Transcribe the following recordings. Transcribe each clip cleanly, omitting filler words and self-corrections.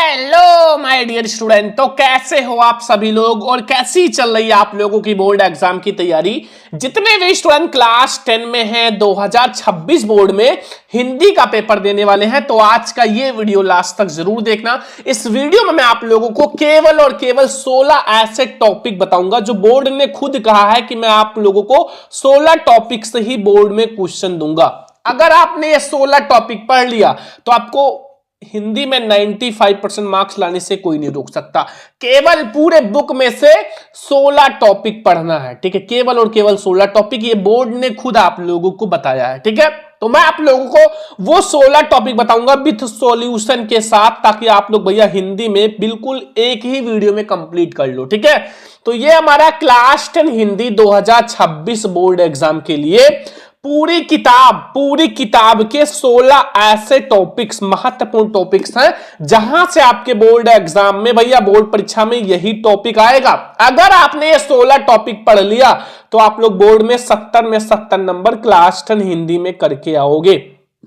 Hello my dear student. तो कैसे हो आप सभी लोग और कैसी चल रही है आप लोगों की बोर्ड एग्जाम की तैयारी। जितने भी स्टूडेंट क्लास 10 में हैं 2026 बोर्ड में हिंदी का पेपर देने वाले हैं, तो आज का ये वीडियो लास्ट तक जरूर देखना। इस वीडियो में मैं आप लोगों को केवल और केवल 16 ऐसे टॉपिक बताऊंगा जो बोर्ड ने खुद कहा है कि मैं आप लोगों को 16 टॉपिक से ही बोर्ड में क्वेश्चन दूंगा। अगर आपने ये 16 टॉपिक पढ़ लिया तो आपको हिंदी में 95% मार्क्स लाने से कोई नहीं रोक सकता। केवल पूरे बुक में से 16 टॉपिक पढ़ना है, ठीक है। केवल और केवल 16 टॉपिक, ये बोर्ड ने खुद आप लोगों को बताया है, ठीक है। तो मैं आप लोगों को वो 16 टॉपिक बताऊंगा विथ सॉल्यूशन के साथ, ताकि आप लोग भैया हिंदी में बिल्कुल एक ही वीडियो में कंप्लीट कर लो, ठीक है। तो ये हमारा क्लास 10 हिंदी 2026 बोर्ड एग्जाम के लिए पूरी किताब के 16 ऐसे टॉपिक्स, महत्वपूर्ण टॉपिक्स हैं जहां से आपके बोर्ड एग्जाम में भैया बोर्ड परीक्षा में यही टॉपिक आएगा। अगर आपने ये 16 टॉपिक पढ़ लिया तो आप लोग बोर्ड में 70 में 70 नंबर क्लास 10 हिंदी में करके आओगे।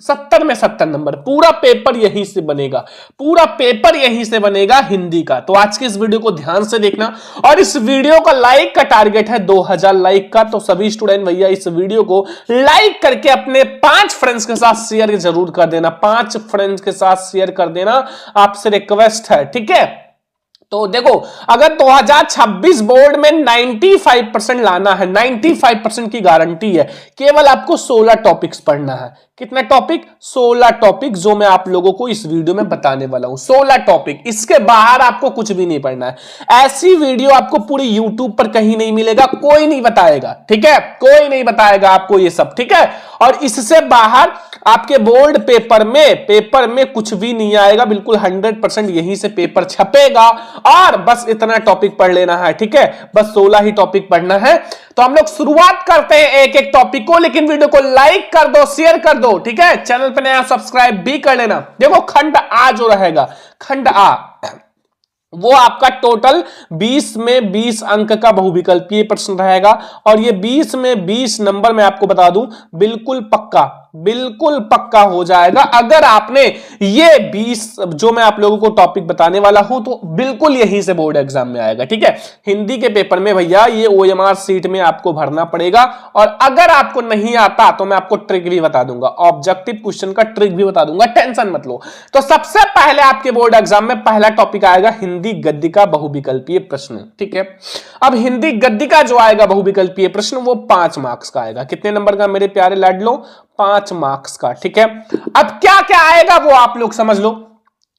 70 में 70 नंबर, पूरा पेपर यहीं से बनेगा, पूरा पेपर यहीं से बनेगा हिंदी का। तो आज की इस वीडियो को ध्यान से देखना और इस वीडियो का लाइक का टारगेट है 2000 लाइक का। तो सभी स्टूडेंट भैया इस वीडियो को लाइक करके अपने 5 फ्रेंड्स के साथ शेयर जरूर कर देना, 5 फ्रेंड्स के साथ शेयर कर देना, आपसे रिक्वेस्ट है, ठीक है। तो देखो, अगर 2026 बोर्ड में 95% लाना है, 95% की गारंटी है, केवल आपको 16 टॉपिक्स पढ़ना है। कितने टॉपिक? 16 टॉपिक, जो मैं आप लोगों को इस वीडियो में बताने वाला हूं। 16 टॉपिक, इसके बाहर आपको कुछ भी नहीं पढ़ना है। ऐसी वीडियो आपको पूरी यूट्यूब पर कहीं नहीं मिलेगा, कोई नहीं बताएगा, ठीक है। कोई नहीं बताएगा आपको ये सब, ठीक है। और इससे बाहर आपके बोर्ड पेपर में कुछ भी नहीं आएगा, बिल्कुल 100% यहीं से पेपर छपेगा। और बस इतना टॉपिक पढ़ लेना है, ठीक है। बस 16 ही टॉपिक पढ़ना है। तो हम लोग शुरुआत करते हैं एक एक टॉपिक को, लेकिन वीडियो को लाइक कर दो, शेयर कर दो, ठीक है। चैनल पर नया सब्सक्राइब भी कर लेना। देखो, खंड आ जो रहेगा, खंड आ, वो आपका टोटल 20 में 20 अंक का बहुविकल्पीय प्रश्न रहेगा। और ये 20 में 20 नंबर मैं आपको बता दूं, बिल्कुल पक्का हो जाएगा। अगर आपने ये 20 जो मैं आप लोगों को टॉपिक बताने वाला हूं, तो बिल्कुल यहीं से बोर्ड एग्जाम में आएगा, ठीक है। हिंदी के पेपर में भैया ये OMR सीट में आपको भरना पड़ेगा। और अगर आपको नहीं आता तो मैं आपको ट्रिक भी बता दूंगा, ऑब्जेक्टिव क्वेश्चन का ट्रिक भी बता दूंगा, टेंशन मत लो। तो सबसे पहले आपके बोर्ड एग्जाम में पहला टॉपिक आएगा हिंदी गद्य का बहुविकल्पीय प्रश्न, ठीक है। अब हिंदी गद्य का जो आएगा बहुविकल्पीय प्रश्न, वो 5 मार्क्स का आएगा। कितने नंबर का मेरे प्यारे लाडलो? 5 मार्क्स का, ठीक है। अब क्या क्या आएगा वो आप लोग समझ लो।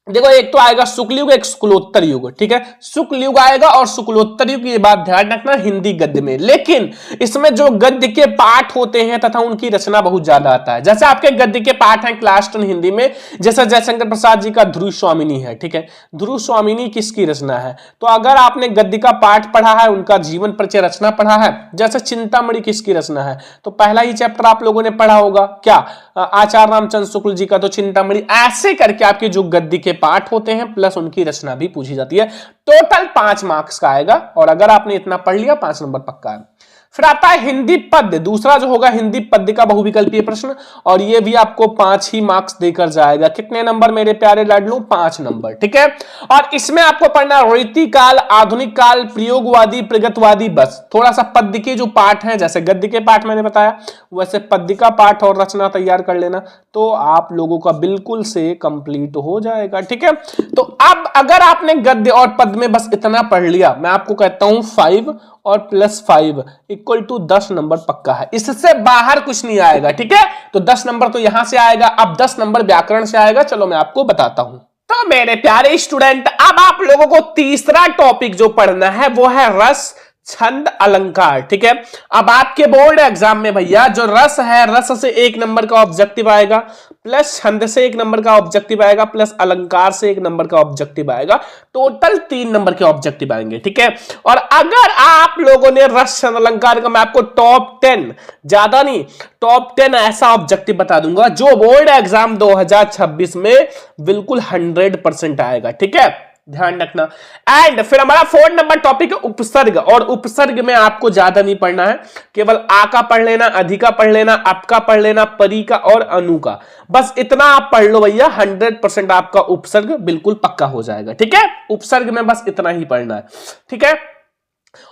देखो, एक तो आएगा शुक्ल युग, एक शुक्लोत्तर युग, ठीक है। शुक्ल युग आएगा और शुक्लोत्तर युग, ये बात ध्यान रखना हिंदी गद्य में। लेकिन इसमें जो गद्य के पाठ होते हैं तथा उनकी रचना बहुत ज्यादा आता है। जैसे आपके गद्य के पाठ हैं क्लास 10 हिंदी में, जैसे जयशंकर प्रसाद जी का ध्रुव स्वामिनी है, ठीक है। ध्रुव स्वामिनी किसकी रचना है? तो अगर आपने गद्य का पाठ पढ़ा है, उनका जीवन परिचय रचना पढ़ा है। जैसे चिंतामणि किसकी रचना है? तो पहला ही चैप्टर आप लोगों ने पढ़ा होगा, क्या? आचार्य रामचंद्र शुक्ल जी का तो चिंतामणि। ऐसे करके आपके जो गद्य के पाठ होते हैं प्लस उनकी रचना भी पूछी जाती है। टोटल 5 मार्क्स का आएगा। और अगर आपने इतना पढ़ लिया, 5 नंबर पक्का है। फिर आता है हिंदी पद्य, दूसरा जो होगा हिंदी पद्य का बहुविकल्पीय प्रश्न, और ये भी आपको 5 ही मार्क्स देकर जाएगा। कितने नंबर मेरे प्यारे लाडलू? 5 नंबर, ठीक है। और इसमें आपको पढ़ना रीतिकाल, आधुनिक काल, प्रयोगवादी, प्रगतवादी। बस थोड़ा सा पद्य के जो पाठ हैं, जैसे गद्य के पाठ मैंने बताया, वैसे पद्य का पाठ और रचना तैयार कर लेना, तो आप लोगों का बिल्कुल से कंप्लीट हो जाएगा, ठीक है। तो अब अगर आपने गद्य और पद्य में बस इतना पढ़ लिया, मैं आपको कहता हूं 5 और +5 = 10 नंबर पक्का है। इससे बाहर कुछ नहीं आएगा, ठीक है। तो 10 नंबर तो यहां से आएगा। अब 10 नंबर व्याकरण से आएगा, चलो मैं आपको बताता हूं। तो मेरे प्यारे स्टूडेंट, अब आप लोगों को तीसरा टॉपिक जो पढ़ना है वो है रस, छंद, अलंकार, ठीक है। अब आपके बोर्ड एग्जाम में भैया जो रस है, रस से 1 नंबर का ऑब्जेक्टिव आएगा, प्लस छंद से 1 नंबर का ऑब्जेक्टिव आएगा, प्लस अलंकार से 1 नंबर का ऑब्जेक्टिव आएगा। टोटल 3 नंबर के ऑब्जेक्टिव आएंगे, ठीक है। और अगर आप लोगों ने रस, छंद, अलंकार का, मैं आपको टॉप 10, ज्यादा नहीं, टॉप 10 ऐसा ऑब्जेक्टिव बता दूंगा जो बोर्ड एग्जाम 2026 में बिल्कुल 100% आएगा, ठीक है। ध्यान रखना। एंड फिर हमारा 4 नंबर टॉपिक है उपसर्ग, और उपसर्ग में आपको ज्यादा नहीं पढ़ना है, केवल आ का पढ़ लेना, अधिका पढ़ लेना, अप का पढ़ लेना, परी का और अनु का, बस इतना आप पढ़ लो भैया, 100% आपका उपसर्ग बिल्कुल पक्का हो जाएगा। ठीक है, उपसर्ग में बस इतना ही पढ़ना है। ठीक है,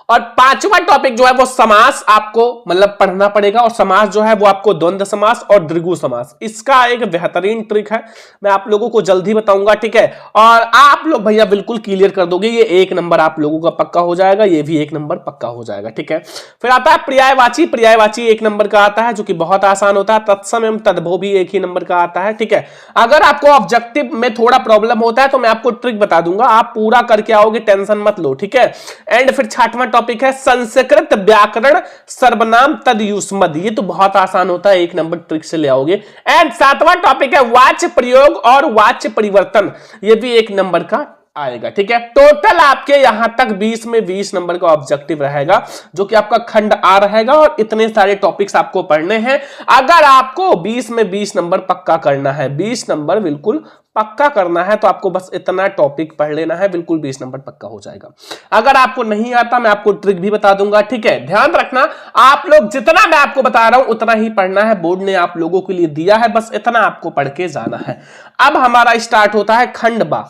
और 5वां टॉपिक जो है वो समास आपको मतलब पढ़ना पड़ेगा, और समास जो है वो आपको द्वंद्व समास और द्विगु समास, इसका एक बेहतरीन ट्रिक है, मैं आप लोगों को जल्दी बताऊंगा। ठीक है, और आप लोग भैया बिल्कुल क्लियर कर दोगे, ये 1 नंबर आप लोगों का पक्का हो जाएगा, ये भी 1 नंबर पक्का हो जाएगा। ठीक है, फिर आता है पर्यायवाची, पर्यायवाची 1 नंबर का आता है जो कि बहुत आसान होता है। तत्सम एवं तद्भव भी 1 ही नंबर का आता है। ठीक है, अगर आपको ऑब्जेक्टिव में थोड़ा प्रॉब्लम होता है तो मैं आपको ट्रिक बता दूंगा, आप पूरा करके आओगे, टेंशन मत लो। ठीक है, एंड फिर 6वां टॉपिक है संस्कृत व्याकरण सर्वनाम तदयुष्मद, ये तो बहुत आसान होता है, 1 नंबर ट्रिक से ले आओगे। एंड 7वां टॉपिक है वाच्य प्रयोग और वाच्य परिवर्तन, ये भी 1 नंबर का आएगा। ठीक है, टोटल आपके यहां तक 20 में 20 नंबर का ऑब्जेक्टिव रहेगा, जो कि आपका खंड आ रहेगा, और इतने सारे टॉपिक्स आपको पढ़ने हैं। अगर आपको 20 में 20 नंबर पक्का करना है, 20 नंबर बिल्कुल पक्का करना है, तो आपको बस इतना टॉपिक पढ़ लेना है, बिल्कुल 20 नंबर पक्का हो जाएगा। अगर आपको नहीं आता मैं आपको ट्रिक भी बता दूंगा। ठीक है, ध्यान रखना, आप लोग जितना मैं आपको बता रहा हूं उतना ही पढ़ना है, बोर्ड ने आप लोगों के लिए दिया है, बस इतना आपको पढ़ के जाना है। अब हमारा स्टार्ट होता है खंड बा,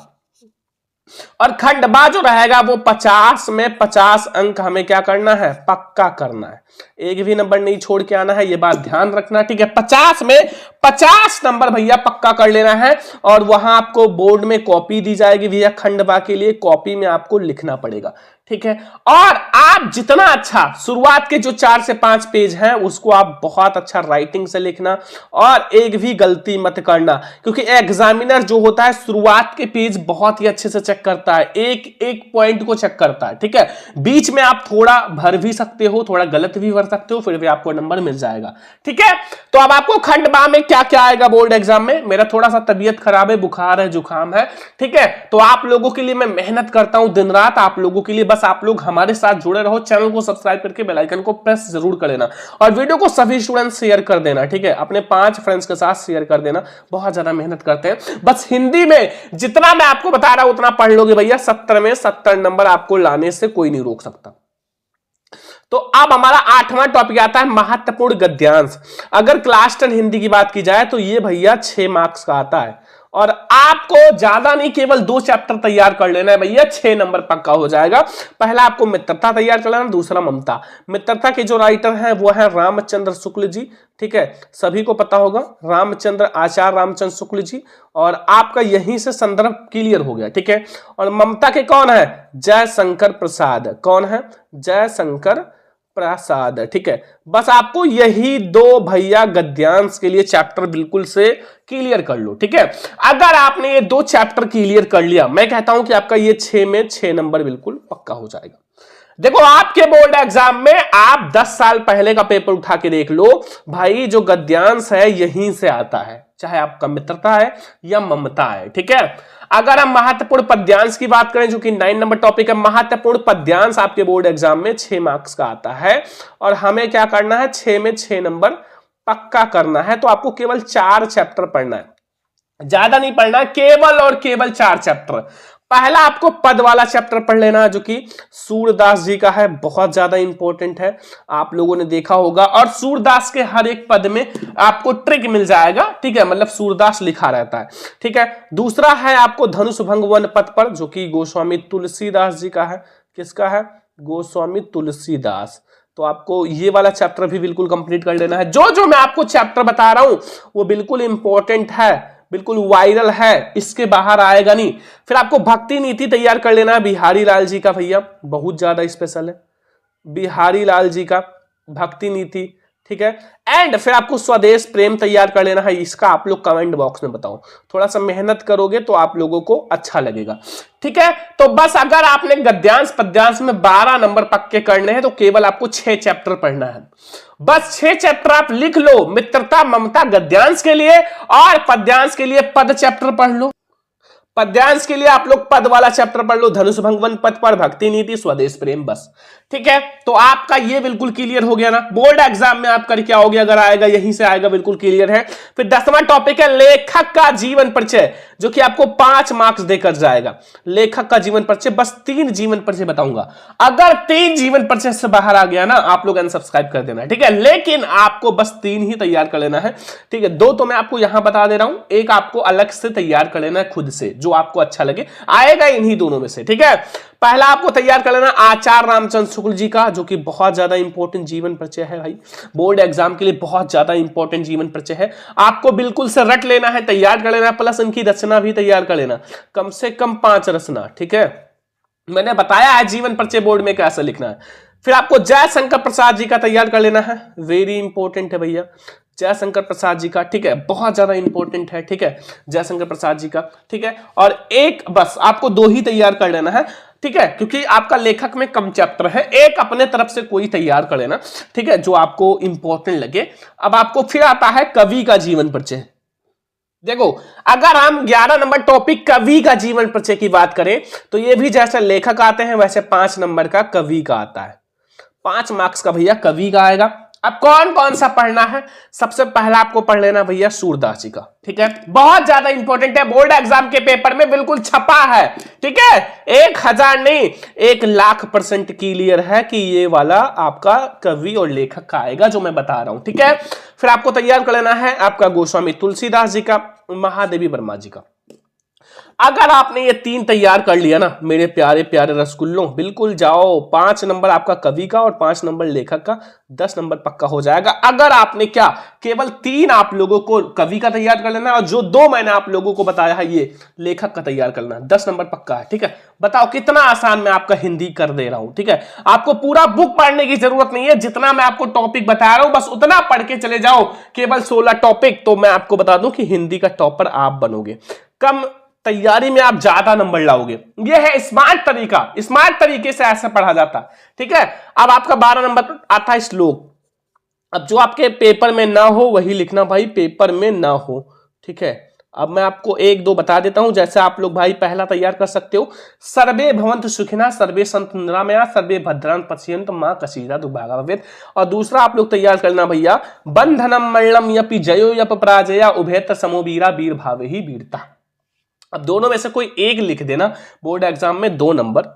और खंड बा जो रहेगा वो 50 में 50 अंक हमें क्या करना है, पक्का करना है, एक भी नंबर नहीं छोड़ के आना है, ये बात ध्यान रखना। ठीक है, 50 में 50 नंबर भैया पक्का कर लेना है, और वहां आपको बोर्ड में कॉपी दी जाएगी भैया, खंडवा के लिए कॉपी में आपको लिखना पड़ेगा। ठीक है, और आप जितना अच्छा शुरुआत के जो 4 से 5 पेज हैं उसको आप बहुत अच्छा राइटिंग से लिखना, और एक भी गलती मत करना, क्योंकि एग्जामिनर जो होता है शुरुआत के पेज बहुत ही अच्छे से चेक करता है, एक एक पॉइंट को चेक करता है। ठीक है, बीच में आप थोड़ा भर भी सकते हो, थोड़ा गलत भी भर सकते हो, फिर भी आपको नंबर मिल जाएगा। ठीक है, तो अब आपको खंडवा में क्या क्या आएगा बोर्ड एग्जाम में, मेरा थोड़ा सा तबीयत खराब है, बुखार है, जुकाम है। ठीक है, तो आप लोगों के लिए मैं मेहनत करता हूं दिन रात आप लोगों के लिए, बस आप लोग हमारे साथ जुड़े रहो, चैनल को सब्सक्राइब करके बेल आइकन को प्रेस जरूर कर लेना, और वीडियो को सभी स्टूडेंट शेयर कर देना। ठीक है, अपने 5 फ्रेंड्स के साथ शेयर कर देना, बहुत ज्यादा मेहनत करते हैं। बस हिंदी में जितना मैं आपको बता रहा हूं उतना पढ़ लोगे भैया, 70 में 70 नंबर आपको लाने से कोई नहीं रोक सकता। तो अब हमारा 8वां टॉपिक आता है महत्वपूर्ण गद्यांश। अगर क्लास 10 हिंदी की बात की जाए तो ये भैया 6 मार्क्स का आता है, और आपको ज्यादा नहीं, केवल 2 चैप्टर तैयार कर लेना है भैया, 6 नंबर पक्का हो जाएगा। पहला आपको मित्रता तैयार कर लेना, दूसरा ममता। मित्रता के जो राइटर हैं वो है रामचंद्र शुक्ल जी। ठीक है, सभी को पता होगा, रामचंद्र आचार्य रामचंद्र शुक्ल जी, और आपका यहीं से संदर्भ क्लियर हो गया। ठीक है, और ममता के कौन है, जयशंकर प्रसाद। कौन है, जयशंकर प्रसाद। ठीक है, बस आपको यही 2 भैया गद्यांश के लिए चैप्टर बिल्कुल से क्लियर कर लो। ठीक है, अगर आपने ये 2 चैप्टर क्लियर कर लिया, मैं कहता हूं कि आपका ये 6 में 6 नंबर बिल्कुल पक्का हो जाएगा। देखो, आपके बोर्ड एग्जाम में आप 10 साल पहले का पेपर उठा के देख लो भाई, जो गद्यांश है यहीं से आता है, चाहे आपका मित्रता है या ममता है। ठीक है, अगर हम महत्वपूर्ण पद्यांश की बात करें, जो कि 9 नंबर टॉपिक है, महत्वपूर्ण पद्यांश आपके बोर्ड एग्जाम में 6 मार्क्स का आता है, और हमें क्या करना है, 6 में 6 नंबर पक्का करना है। तो आपको केवल 4 चैप्टर पढ़ना है, ज्यादा नहीं पढ़ना, केवल और केवल 4 चैप्टर। पहला आपको पद वाला चैप्टर पढ़ लेना, जो कि सूरदास जी का है, बहुत ज्यादा इंपॉर्टेंट है, आप लोगों ने देखा होगा, और सूरदास के हर एक पद में आपको ट्रिक मिल जाएगा। ठीक है, मतलब सूरदास लिखा रहता है। ठीक है, दूसरा है आपको धनुष भंग वन पद पर, जो कि गोस्वामी तुलसीदास जी का है। किसका है, गोस्वामी तुलसीदास। तो आपको ये वाला चैप्टर भी बिल्कुल कंप्लीट कर लेना है। जो जो मैं आपको चैप्टर बता रहा हूं वो बिल्कुल इंपॉर्टेंट है, बिल्कुल वायरल है, इसके बाहर आएगा नहीं। फिर आपको भक्ति नीति तैयार कर लेना है, बिहारी लाल जी का भैया, बहुत ज्यादा स्पेशल है, बिहारी लाल जी का भक्ति नीति। ठीक है, एंड फिर आपको स्वदेश प्रेम तैयार कर लेना है, इसका आप लोग कमेंट बॉक्स में बताओ, थोड़ा सा मेहनत करोगे तो आप लोगों को अच्छा लगेगा। ठीक है, तो बस अगर आपने गद्यांश पद्यांश में 12 नंबर पक्के करने हैं तो केवल आपको 6 चैप्टर पढ़ना है, बस 6 चैप्टर आप लिख लो, मित्रता ममता गद्यांश के लिए, और पद्यांश के लिए पद चैप्टर पढ़ लो। पद्यांश के लिए आप लोग पद वाला चैप्टर पढ़ लो, धनुष भंगवन पद पर, भक्ति नीति, स्वदेश प्रेम, बस। ठीक है, तो आपका ये बिल्कुल क्लियर हो गया ना। बोर्ड एग्जाम में आपका क्या हो गया, अगर आएगा यहीं से आएगा, बिल्कुल क्लियर है। फिर 10वां टॉपिक है लेखक का जीवन परिचय, जो कि आपको 5 मार्क्स देकर जाएगा। लेखक का जीवन परिचय, बस 3 जीवन परिचय बताऊंगा। अगर 3 जीवन परिचय से बाहर आ गया ना, आप लोग अनसब्सक्राइब कर देना, ठीक है। लेकिन आपको बस 3 ही तैयार कर लेना है, ठीक है। 2 तो मैं आपको यहां बता दे रहा हूं, एक आपको अलग से तैयार कर लेना है खुद से, जो आपको अच्छा लगे, आएगा इन्हीं दोनों में से, ठीक है। पहला आपको तैयार कर लेना आचार्य रामचंद्र शुक्ल जी का, जो कि बहुत ज्यादा इंपॉर्टेंट जीवन परिचय है भाई, बोर्ड एग्जाम के लिए बहुत ज्यादा इंपॉर्टेंट जीवन परिचय है। आपको बिल्कुल से रट लेना है, तैयार कर लेना, प्लस इनकी रचना भी तैयार कर लेना, कम से कम 5 रचना, ठीक है। मैंने बताया है जीवन परिचय बोर्ड में कैसे लिखना है। फिर आपको जयशंकर प्रसाद जी का तैयार कर लेना है, वेरी इंपॉर्टेंट है भैया, जयशंकर प्रसाद जी का, ठीक है, बहुत ज्यादा इंपॉर्टेंट है, ठीक है, जयशंकर प्रसाद जी का, ठीक है। और एक बस आपको 2 ही तैयार कर लेना है, ठीक है, क्योंकि आपका लेखक में कम चैप्टर है, एक अपने तरफ से कोई तैयार कर लेना, ठीक है, जो आपको इंपॉर्टेंट लगे। अब आपको फिर आता है कवि का जीवन परिचय। देखो, अगर हम 11 नंबर टॉपिक कवि का जीवन परिचय की बात करें, तो ये भी जैसे लेखक आते हैं वैसे 5 नंबर का कवि का आता है, 5 मार्क्स का भैया कवि का आएगा। अब कौन कौन सा पढ़ना है, सबसे पहला आपको पढ़ लेना भैया सूरदास जी का, ठीक है, बहुत ज्यादा इंपॉर्टेंट है, बोर्ड एग्जाम के पेपर में बिल्कुल छपा है, ठीक है। 1000 नहीं 1,00,000% क्लियर है कि ये वाला आपका कवि और लेखक का आएगा, जो मैं बता रहा हूं, ठीक है। फिर आपको तैयार कर लेना है आपका गोस्वामी तुलसीदास जी का, महादेवी वर्मा जी का। अगर आपने ये 3 तैयार कर लिया ना मेरे प्यारे प्यारे रसगुल्लों, बिल्कुल जाओ, 5 नंबर आपका कवि का और 5 नंबर लेखक का, 10 नंबर पक्का हो जाएगा। अगर आपने क्या केवल 3 आप लोगों को कवि का तैयार कर लेना, और जो 2 मैंने आप लोगों को बताया है ये लेखक का तैयार करना, 10 नंबर पक्का है, ठीक है। बताओ कितना आसान मैं आपका हिंदी कर दे रहा हूं, ठीक है। आपको पूरा बुक पढ़ने की जरूरत नहीं है, जितना मैं आपको टॉपिक बता रहा हूं बस उतना पढ़ के चले जाओ, केवल 16 टॉपिक, तो मैं आपको बता दूं कि हिंदी का टॉपर आप बनोगे। कम तैयारी में आप ज्यादा नंबर लाओगे, यह है स्मार्ट तरीका, स्मार्ट तरीके से ऐसा पढ़ा जाता, ठीक है। अब आपका 12 नंबर आता है श्लोक। अब जो आपके पेपर में ना हो वही लिखना भाई, पेपर में ना हो, ठीक है। अब मैं आपको 1-2 बता देता हूं, जैसे आप लोग भाई पहला तैयार कर सकते हो, सर्वे भवन्तु सुखिनः सर्वे सन्तु निरामया सर्वे भद्राणि पश्यन्तु मां कश्चित् दुर्भाग्यः भवेत्। और दूसरा आप लोग तैयार करना भैया, बंधनं मरणं यपि जयो यप पराजया उभयत्र समो वीरा वीर भावे ही वीरता। अब दोनों में से कोई एक लिख देना, बोर्ड एग्जाम में 2 नंबर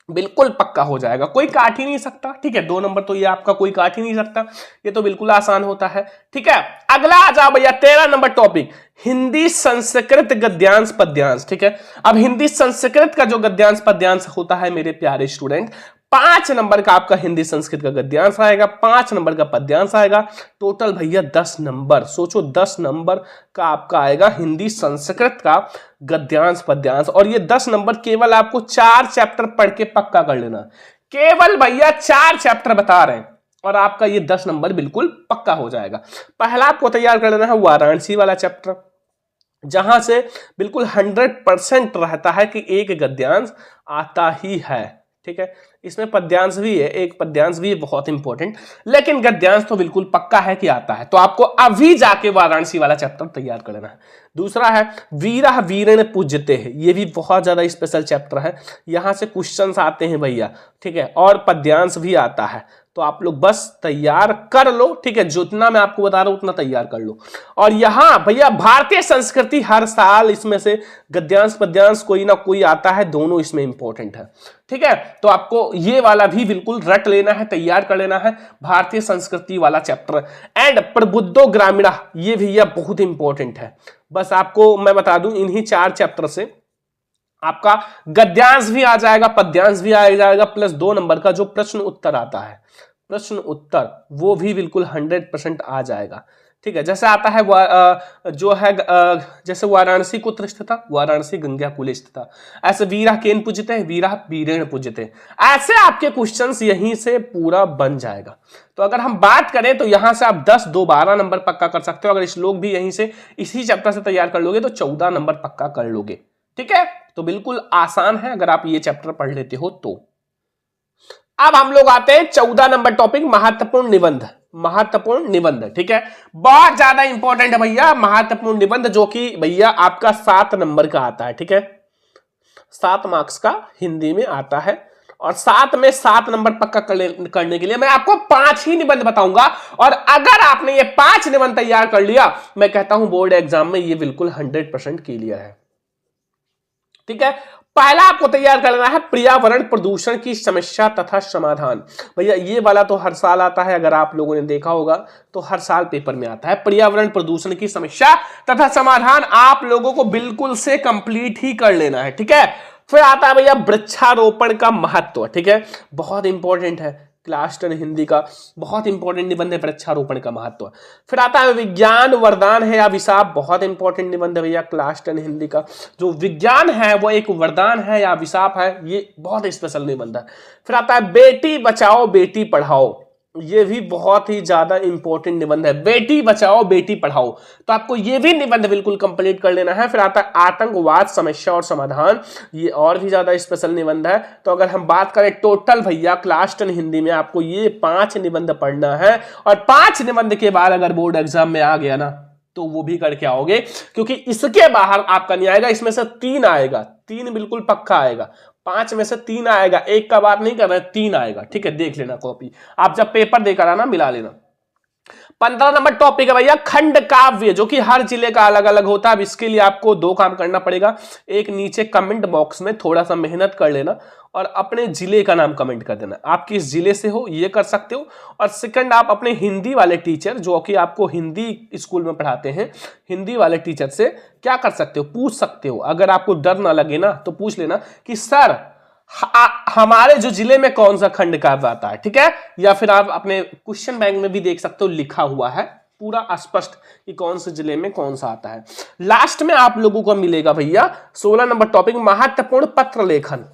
बिल्कुल पक्का हो जाएगा, कोई काट ही नहीं सकता, ठीक है। 2 नंबर तो ये आपका कोई काट ही नहीं सकता, ये तो बिल्कुल आसान होता है, ठीक है। अगला आ जाओ भैया 13 नंबर टॉपिक, हिंदी संस्कृत गद्यांश पद्यांश, ठीक है। अब हिंदी संस्कृत का जो गद्यांश पद्यांश होता है मेरे प्यारे स्टूडेंट, 5 नंबर का आपका हिंदी संस्कृत का गद्यांश आएगा, 5 नंबर का पद्यांश आएगा, टोटल भैया 10 नंबर। सोचो 10 नंबर का आपका आएगा हिंदी संस्कृत का गद्यांश पद्यांश, और ये 10 नंबर केवल आपको 4 चैप्टर पढ़ के पक्का कर लेना, केवल भैया 4 चैप्टर बता रहे हैं, और आपका ये 10 नंबर बिल्कुल पक्का हो जाएगा। पहला आपको तैयार कर लेना है वाराणसी वाला चैप्टर, जहां से बिल्कुल 100% रहता है कि एक गद्यांश आता ही है, ठीक है। इसमें पद्यांश भी है, एक पद्यांश भी है बहुत इंपॉर्टेंट, लेकिन गद्यांश तो बिल्कुल पक्का है कि आता है, तो आपको अभी जाके वाराणसी वाला चैप्टर तैयार करना है। दूसरा है वीरा वीरेण पूज्यते है, ये भी बहुत ज्यादा स्पेशल चैप्टर है, यहां से क्वेश्चंस आते हैं भैया, ठीक है, और पद्यांश भी आता है, तो आप लोग बस तैयार कर लो, ठीक है। जितना मैं आपको बता रहा हूं उतना तैयार कर लो। और यहां भैया भारतीय संस्कृति, हर साल इसमें से गद्यांश पद्यांश कोई ना कोई आता है, दोनों इसमें इंपॉर्टेंट है, ठीक है। तो आपको ये वाला भी बिल्कुल रट लेना है, तैयार कर लेना है, भारतीय संस्कृति वाला चैप्टर। एंड प्रबुद्धो ग्रामीणा, ये भैया बहुत इंपॉर्टेंट है। बस आपको मैं बता दूं इन्हीं 4 चैप्टर से आपका गद्यांश भी आ जाएगा, पद्यांश भी आ जाएगा, प्लस 2 नंबर का जो प्रश्न उत्तर आता है, प्रश्न उत्तर वो भी बिल्कुल 100% आ जाएगा, ठीक है। जैसे आता है जो है जैसे वाराणसी कुत्र स्थिता, वाराणसी गंगा कुल स्थिता, ऐसे वीरा केन पूजते, वीरा वीरेण पूजते, ऐसे आपके क्वेश्चंस यहीं से पूरा बन जाएगा। तो अगर हम बात करें तो यहां से आप 10, 2, 12 नंबर पक्का कर सकते हो। अगर श्लोक भी यहीं से इसी चैप्टर से तैयार कर लोगे तो 14 नंबर पक्का कर लोगे, ठीक है। तो बिल्कुल आसान है अगर आप ये चैप्टर पढ़ लेते हो तो। अब हम लोग आते हैं 14 नंबर टॉपिक, महत्वपूर्ण निबंध। महत्वपूर्ण निबंध। ठीक है, बहुत ज्यादा इंपॉर्टेंट है भैया महत्वपूर्ण निबंध, जो कि भैया आपका 7 नंबर का आता है। ठीक है, 7 मार्क्स का हिंदी में आता है, और 7 में 7 नंबर पक्का करने के लिए मैं आपको 5 ही निबंध बताऊंगा, और अगर आपने ये 5 निबंध तैयार कर लिया, मैं कहता हूं बोर्ड एग्जाम में ये बिल्कुल 100% क्लियर है। ठीक है, पहला आपको तैयार करना है पर्यावरण प्रदूषण की समस्या तथा समाधान। भैया ये वाला तो हर साल आता है, अगर आप लोगों ने देखा होगा तो हर साल पेपर में आता है। पर्यावरण प्रदूषण की समस्या तथा समाधान आप लोगों को बिल्कुल से कंप्लीट ही कर लेना है। ठीक है, फिर आता है भैया वृक्षारोपण का महत्व। ठीक है, बहुत इंपॉर्टेंट है, क्लास 10 हिंदी का बहुत इंपॉर्टेंट निबंध है वृक्षारोपण का महत्व। फिर आता है विज्ञान वरदान है या अभिशाप, बहुत इंपॉर्टेंट निबंध है भैया क्लास 10 हिंदी का। जो विज्ञान है वो एक वरदान है या अभिशाप है, ये बहुत स्पेशल निबंध है। फिर आता है बेटी बचाओ बेटी पढ़ाओ, ये भी बहुत ही ज्यादा इंपॉर्टेंट निबंध है, बेटी बचाओ बेटी पढ़ाओ, तो आपको ये भी निबंध बिल्कुल कंप्लीट कर लेना है। फिर आता है आतंकवाद समस्या और समाधान, ये और भी ज्यादा स्पेशल निबंध है। तो अगर हम बात करें टोटल भैया क्लास 10 हिंदी में आपको ये 5 निबंध पढ़ना है, और 5 निबंध के बाद अगर बोर्ड एग्जाम में आ गया ना तो वो भी करके आओगे, क्योंकि इसके बाहर आपका नहीं आएगा, इसमें से 3 आएगा, 3 बिल्कुल पक्का आएगा, 5 में से 3 आएगा, एक का बात नहीं कर रहे, 3 आएगा। ठीक है, देख लेना कॉपी, आप जब पेपर देकर आना मिला लेना। 15 नंबर टॉपिक है भैया खंड काव्य, जो कि हर जिले का अलग अलग होता है। अब इसके लिए आपको 2 काम करना पड़ेगा, एक नीचे कमेंट बॉक्स में थोड़ा सा मेहनत कर लेना और अपने जिले का नाम कमेंट कर देना, आप किस जिले से हो ये कर सकते हो। और सेकंड, आप अपने हिंदी वाले टीचर जो कि आपको हिंदी स्कूल में पढ़ाते हैं, हिंदी वाले टीचर से क्या कर सकते हो, पूछ सकते हो। अगर आपको डर ना लगे ना तो पूछ लेना कि सर हमारे जो जिले में कौन सा खंड काव्य आता है। ठीक है, या फिर आप अपने क्वेश्चन बैंक में भी देख सकते हो, लिखा हुआ है पूरा स्पष्ट कि कौन से जिले में कौन सा आता है। लास्ट में आप लोगों को मिलेगा भैया 16 नंबर टॉपिक महत्वपूर्ण पत्र लेखन।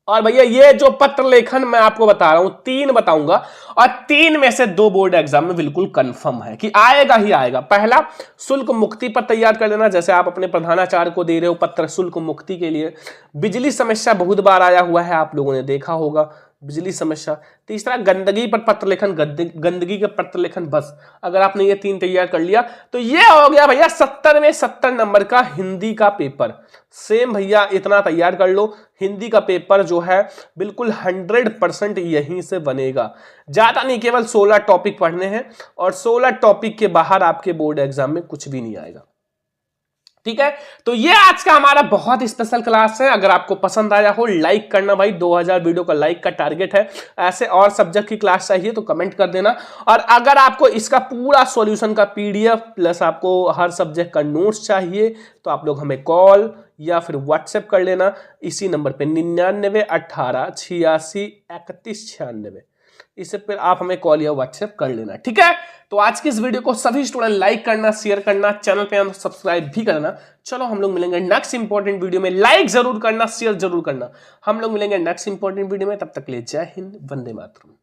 और भैया ये जो पत्र लेखन मैं आपको बता रहा हूं 3 बताऊंगा, और 3 में से 2 बोर्ड एग्जाम में बिल्कुल कंफर्म है कि आएगा ही आएगा। पहला, शुल्क मुक्ति पर तैयार कर लेना, जैसे आप अपने प्रधानाचार्य को दे रहे हो पत्र शुल्क मुक्ति के लिए। बिजली समस्या बहुत बार आया हुआ है, आप लोगों ने देखा होगा बिजली समस्या। तीसरा, गंदगी पर पत्र लेखन, गंदगी के पत्र लेखन। बस अगर आपने ये 3 तैयार कर लिया तो ये हो गया भैया 70 में 70 नंबर का हिंदी का पेपर। सेम भैया इतना तैयार कर लो, हिंदी का पेपर जो है बिल्कुल 100% यहीं से बनेगा। ज्यादा नहीं, केवल 16 टॉपिक पढ़ने हैं, और 16 टॉपिक के बाहर आपके बोर्ड एग्जाम में कुछ भी नहीं आएगा। ठीक है, तो ये आज का हमारा बहुत स्पेशल क्लास है। अगर आपको पसंद आया हो लाइक करना भाई, 2000 वीडियो का लाइक का टारगेट है। ऐसे और सब्जेक्ट की क्लास चाहिए तो कमेंट कर देना, और अगर आपको इसका पूरा सॉल्यूशन का पीडीएफ प्लस आपको हर सब्जेक्ट का नोट्स चाहिए तो आप लोग हमें कॉल या फिर व्हाट्सएप कर लेना इसी नंबर पे 99 18 86 31 96। इससे फिर आप हमें कॉल या व्हाट्सएप कर लेना। ठीक है, तो आज की इस वीडियो को सभी स्टूडेंट लाइक करना, शेयर करना, चैनल पे सब्सक्राइब भी करना। चलो हम लोग मिलेंगे नेक्स्ट इंपॉर्टेंट वीडियो में, लाइक जरूर करना, शेयर जरूर करना। हम लोग मिलेंगे नेक्स्ट इंपॉर्टेंट वीडियो में, तब तक के लिए जय हिंद, वंदे मातरम।